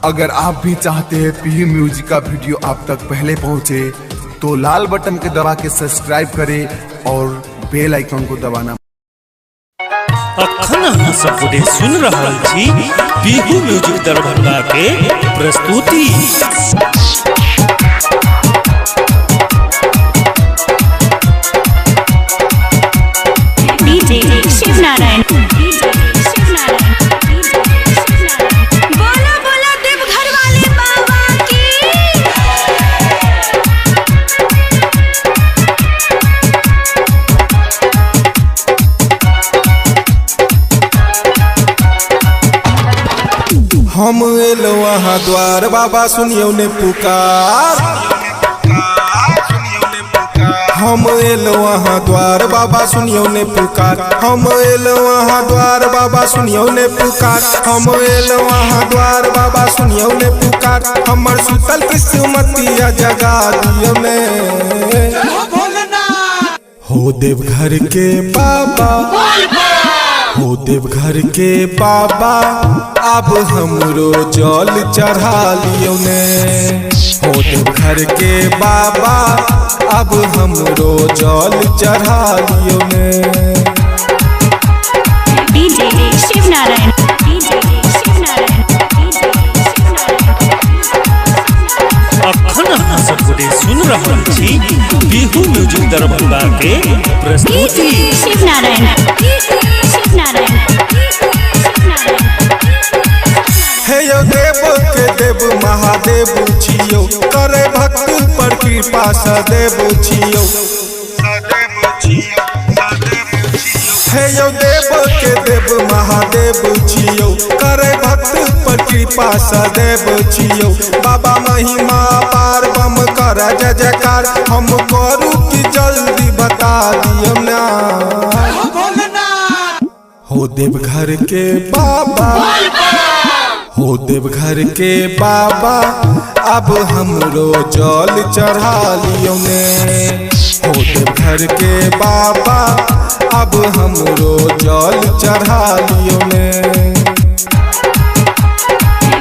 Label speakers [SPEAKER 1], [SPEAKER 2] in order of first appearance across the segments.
[SPEAKER 1] अगर आप भी चाहते हैं पीयू म्यूजिक का वीडियो आप तक पहले पहुंचे तो लाल बटन के दबा के सब्सक्राइब करें और बेल आइकन को दबाना।
[SPEAKER 2] अखन अहाँ सब गोटे सुन रहल छी पीयू म्यूजिक दरभंगा के प्रस्तुति।
[SPEAKER 3] डीजे शिवनारायण बोला बोला देवघर वाले बाबा की।
[SPEAKER 4] हम एलो वहाँ द्वार बाबा सुनियो ने पुकार। हम एलो वहाँ द्वार बाबा सुनियो ने पुकार। हम एलो वहाँ द्वार बाबा सुनियो ने पुकार। हम एलो वहाँ द्वार बाबा सुनियो ने पुकार। हमर सुतल किस्मतिया जगा दियो ने हो देवघर के बाबा, हो देवघर के बाबा अब हमरो जल चढ़ा लियो ने। हो देवघर के बाबा अब हमरो जल चढ़ा लियो ने।
[SPEAKER 3] डीजे शिवनारायण
[SPEAKER 2] अखन अहाँ सब गोटे सुन रहल छी पीयू म्यूजिक दरभंगा के प्रस्तुति।
[SPEAKER 3] शिवनारायण
[SPEAKER 4] हे यो देव के देव महादेव छियो, करे भक्त पर कृपा सदैव छियो। हे यो देव के देव महादेव छियो, करे भक्त पर कृपा सदैव छियो। बाबा महिमा पार बम कर जय जयकार, हम करू कि जल्दी बता दियो ना। हो देवघर के बाबा, हो देवघर के बाबा अब हमरो जल चढ़ा लियो ने। हो देवघर के बाबा अब हमरो जल चढ़ा लियो ने।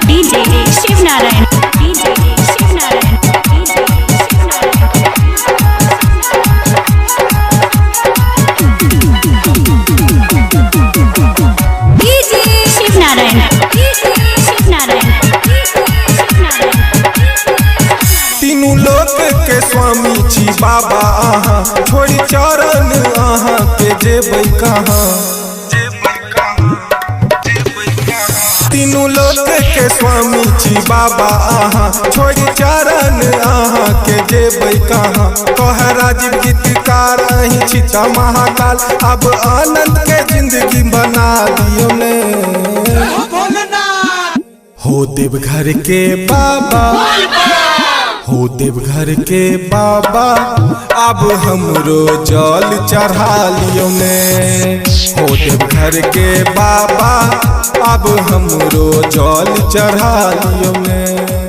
[SPEAKER 3] डीजे शिवनारायण
[SPEAKER 4] तीनू लोक के स्वामी छी बाबा अहाँ, छोड़ी चरण अहाँ के जेबै कहाँ। तीनू लोक के स्वामी छी बाबा अहाँ, छोड़ी चरण अहाँ के जेबै कहाँ। कह राजीव गीतकार अहीं छी त महाकाल, अब आनंद के जिंदगी बना दियो ने। हो देवघर के बाबा, हो देवघर के बाबा अब हमरो जल चढ़ा लियो ने। हो देवघर के बाबा अब हमरो जल चढ़ा लियो ने।